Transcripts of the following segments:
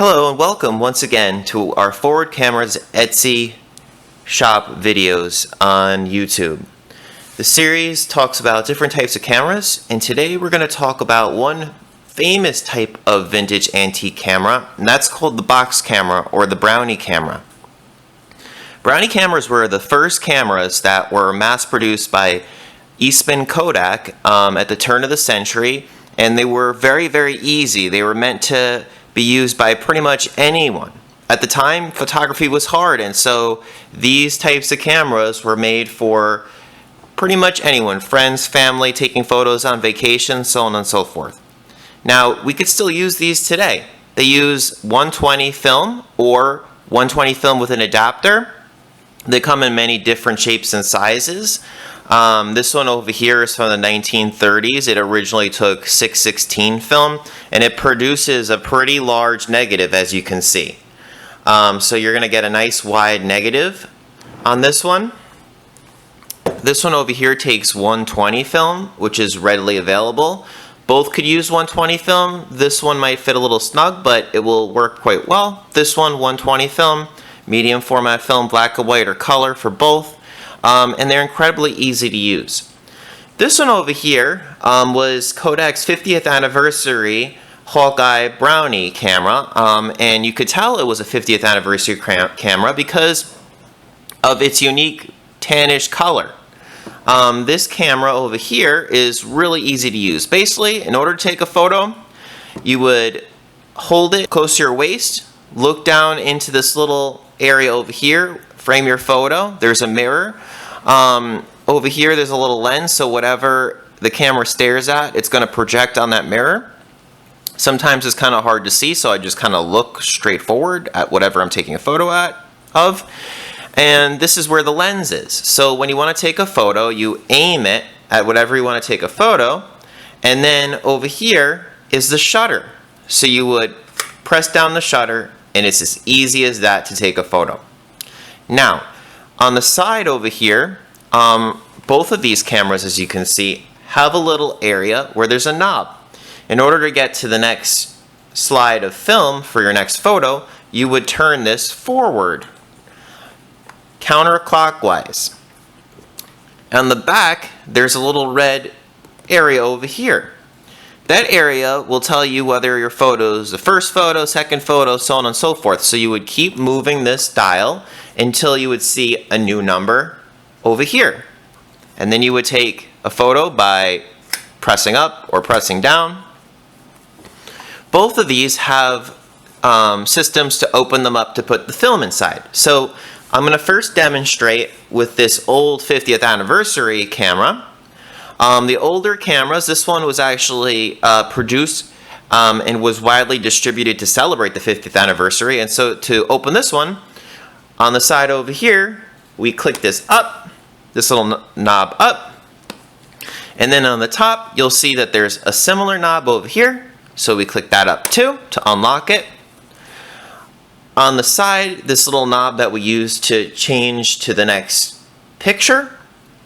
Hello and welcome once again to our Forward Cameras Etsy shop videos on YouTube. The series talks about different types of cameras, and today we're going to talk about one famous type of vintage antique camera, and that's called the box camera or the Brownie camera. Brownie cameras were the first cameras that were mass produced by Eastman Kodak at the turn of the century, and they were very easy. They were meant to be used by pretty much anyone. At the time, photography was hard, and so these types of cameras were made for pretty much anyone, friends, family, taking photos on vacation, so on and so forth. Now, we could still use these today. They use 120 film or 120 film with an adapter. They come in many different shapes and sizes. This one over here is from the 1930s. It originally took 616 film, and it produces a pretty large negative, as you can see. So you're going to get a nice wide negative on this one. This one over here takes 120 film, which is readily available. Both could use 120 film. This one might fit a little snug, but it will work quite well. This one, 120 film, medium format film, black and white or color for both. And they're incredibly easy to use. This one over here was Kodak's 50th anniversary Hawkeye Brownie camera, and you could tell it was a 50th anniversary camera because of its unique tannish color. This camera over here is really easy to use. Basically, in order to take a photo, you would hold it close to your waist, look down into this little area over here, frame your photo. There's a mirror. Over here there's a little lens, so whatever the camera stares at, it's going to project on that mirror. Sometimes it's kind of hard to see, so I just kind of look straight forward at whatever I'm taking a photo of. And this is where the lens is. So when you want to take a photo, you aim it at whatever you want to take a photo, and then over here is the shutter. So you would press down the shutter, and it's as easy as that to take a photo. Now, on the side over here, both of these cameras, as you can see, have a little area where there's a knob. In order to get to the next slide of film for your next photo, you would turn this forward, counterclockwise. On the back, there's a little red area over here. That area will tell you whether your photo is the first photo, second photo, so on and so forth. So you would keep moving this dial until you would see a new number over here. And then you would take a photo by pressing up or pressing down. Both of these have systems to open them up to put the film inside. So I'm going to first demonstrate with this old 50th anniversary camera. The older cameras, this one was actually produced and was widely distributed to celebrate the 50th anniversary. And so to open this one, on the side over here, we click this up, this little knob up. And then on the top, you'll see that there's a similar knob over here. So we click that up too to unlock it. On the side, this little knob that we use to change to the next picture,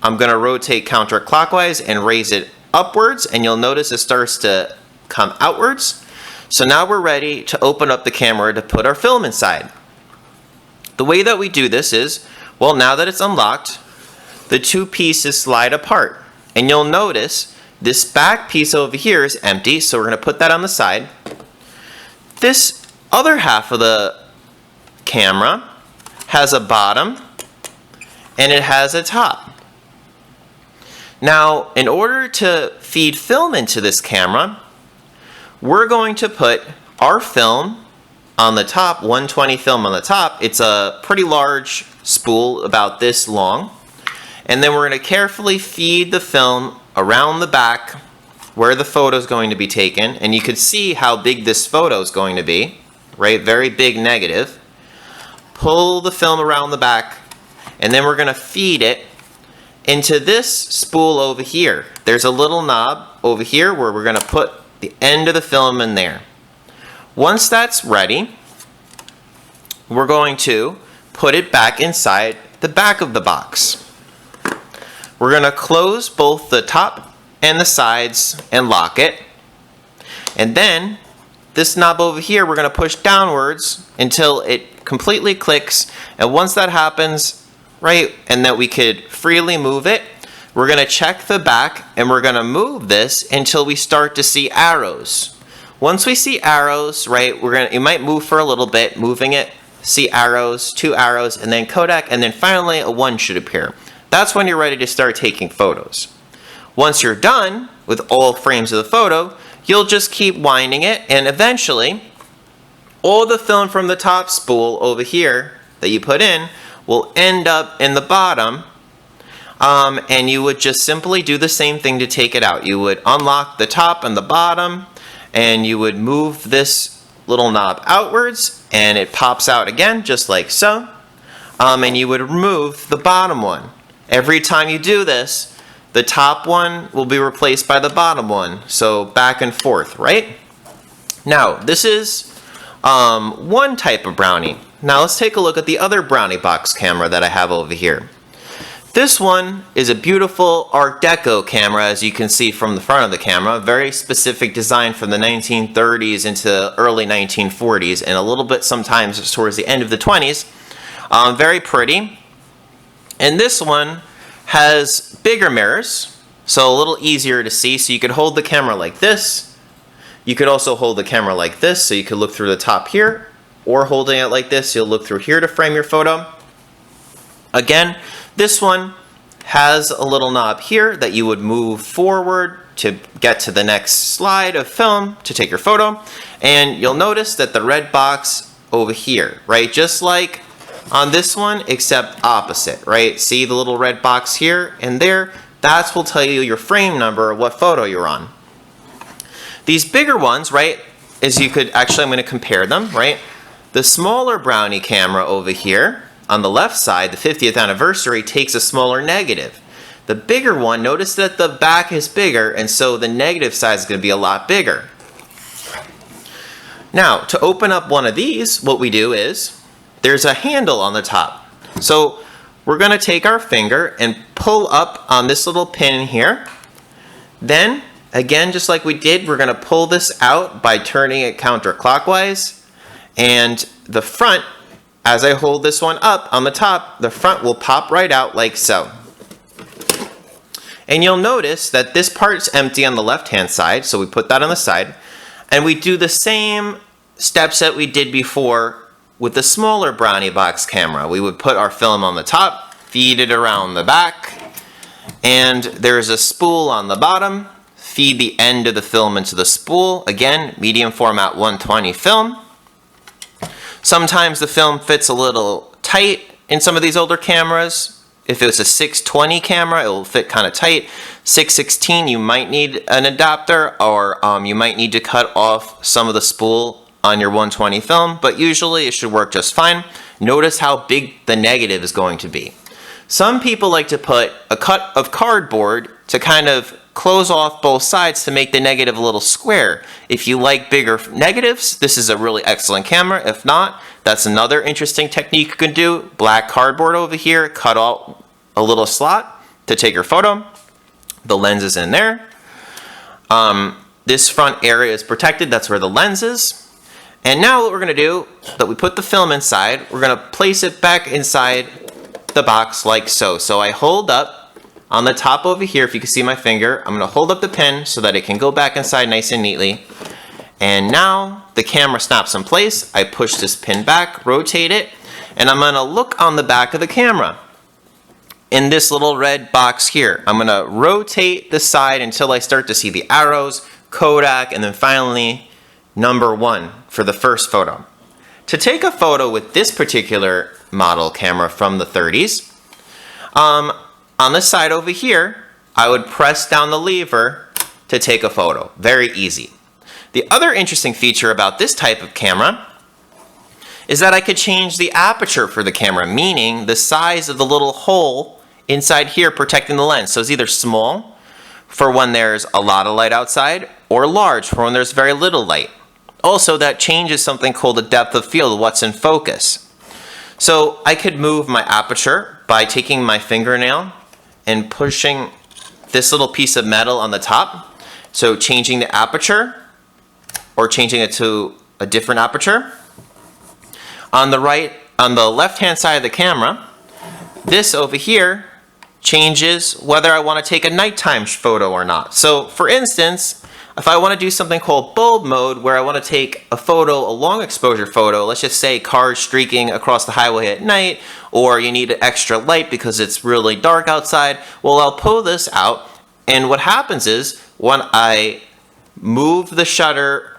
I'm going to rotate counterclockwise and raise it upwards, and you'll notice it starts to come outwards. So now we're ready to open up the camera to put our film inside. The way that we do this is, well, now that it's unlocked, the two pieces slide apart. And you'll notice this back piece over here is empty, so we're going to put that on the side. This other half of the camera has a bottom and it has a top. Now, in order to feed film into this camera, we're going to put our film on the top, 120 film on the top. It's a pretty large spool, about this long. And then we're going to carefully feed the film around the back where the photo is going to be taken. And you can see how big this photo is going to be, right? Very big negative. Pull the film around the back, and then we're going to feed it into this spool over here. There's a little knob over here where we're going to put the end of the film in there. Once that's ready, we're going to put it back inside the back of the box. We're going to close both the top and the sides and lock it. And then this knob over here, we're going to push downwards until it completely clicks. And once that happens, right, and that we could freely move it, we're going to check the back and we're going to move this until we start to see arrows. Once we see arrows, right, you might move for a little bit, moving it, see arrows, 2 arrows, and then Kodak, and then finally a 1 should appear. That's when you're ready to start taking photos. Once you're done with all frames of the photo, you'll just keep winding it, and eventually all the film from the top spool over here that you put in will end up in the bottom, and you would just simply do the same thing to take it out. You would unlock the top and the bottom, and you would move this little knob outwards, and it pops out again just like so, and you would remove the bottom one. Every time you do this, the top one will be replaced by the bottom one, so back and forth, right? Now, this is one type of Brownie. Now let's take a look at the other Brownie box camera that I have over here. This one is a beautiful Art Deco camera, as you can see from the front of the camera. Very specific design from the 1930s into early 1940s, and a little bit sometimes towards the end of the 20s. Very pretty. And this one has bigger mirrors, so a little easier to see. So you could hold the camera like this. You could also hold the camera like this, so you could look through the top here, or holding it like this, you'll look through here to frame your photo. Again, this one has a little knob here that you would move forward to get to the next slide of film to take your photo. And you'll notice that the red box over here, right? Just like on this one, except opposite, right? See the little red box here and there? That will tell you your frame number, what photo you're on. These bigger ones, right, is you could, actually I'm going to compare them, right? The smaller Brownie camera over here, on the left side, the 50th anniversary, takes a smaller negative. The bigger one, notice that the back is bigger, and so the negative side is going to be a lot bigger. Now, to open up one of these, what we do is, there's a handle on the top. So we're going to take our finger and pull up on this little pin here. Then, again, just like we did, we're going to pull this out by turning it counterclockwise. And the front, as I hold this one up on the top, the front will pop right out like so. And you'll notice that this part's empty on the left-hand side, so we put that on the side. And we do the same steps that we did before with the smaller Brownie box camera. We would put our film on the top, feed it around the back, and there's a spool on the bottom. Feed the end of the film into the spool. Again, medium format 120 film. Sometimes the film fits a little tight in some of these older cameras. If it was a 620 camera, it will fit kind of tight. 616, you might need an adapter, or you might need to cut off some of the spool on your 120 film, but usually it should work just fine. Notice how big the negative is going to be. Some people like to put a cut of cardboard to kind of close off both sides to make the negative a little square. If you like bigger negatives, this is a really excellent camera. If not, that's another interesting technique you can do. Black cardboard over here, cut out a little slot to take your photo. The lens is in there. This front area is protected. That's where the lens is. And now what we're going to do, that we put the film inside, we're going to place it back inside the box like so. So I hold up on the top over here, if you can see my finger, I'm going to hold up the pin so that it can go back inside nice and neatly. And now the camera snaps in place. I push this pin back, rotate it, and I'm going to look on the back of the camera. In this little red box here, I'm going to rotate the side until I start to see the arrows, Kodak, and then finally number 1 for the first photo. To take a photo with this particular model camera from the 30s, on the side over here, I would press down the lever to take a photo. Very easy. The other interesting feature about this type of camera is that I could change the aperture for the camera, meaning the size of the little hole inside here protecting the lens. So it's either small for when there's a lot of light outside, or large for when there's very little light. Also, that changes something called the depth of field, what's in focus. So I could move my aperture by taking my fingernail and pushing this little piece of metal on the top. So changing the aperture, or changing it to a different aperture. On the left-hand side of the camera, this over here changes whether I want to take a nighttime photo or not. So for instance, if I want to do something called bulb mode, where I want to take a photo, a long exposure photo, let's just say cars streaking across the highway at night, or you need an extra light because it's really dark outside, well, I'll pull this out, and what happens is when I move the shutter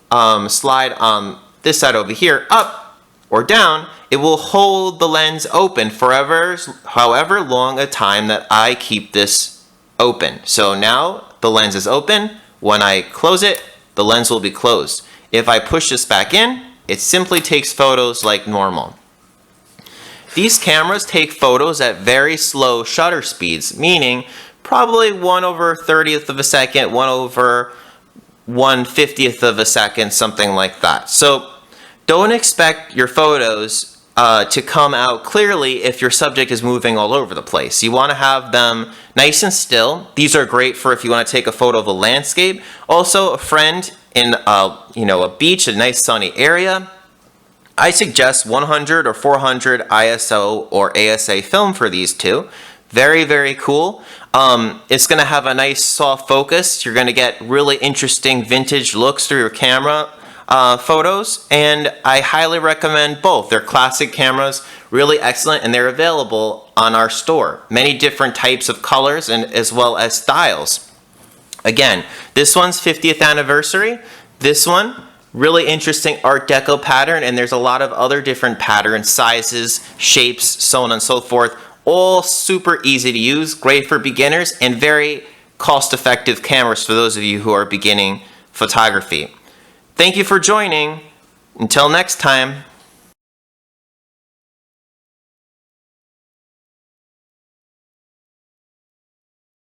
slide on this side over here up or down, it will hold the lens open forever, however long a time that I keep this open. So now the lens is open. When I close it, the lens will be closed. If I push this back in, it simply takes photos like normal. These cameras take photos at very slow shutter speeds, meaning probably 1/30th of a second, 1/150th of a second, something like that. So don't expect your photos to come out clearly if your subject is moving all over the place. You want to have them nice and still. These are great for if you want to take a photo of a landscape. Also, a friend in a beach, a nice sunny area. I suggest 100 or 400 ISO or ASA film for these two. Very, very cool. It's going to have a nice soft focus. You're going to get really interesting vintage looks through your camera photos, and I highly recommend both. They're classic cameras, really excellent, and they're available on our store. Many different types of colors and as well as styles. Again, this one's 50th anniversary. This one, really interesting Art Deco pattern, and there's a lot of other different patterns, sizes, shapes, so on and so forth. All super easy to use, great for beginners, and very cost-effective cameras for those of you who are beginning photography. Thank you for joining. Until next time.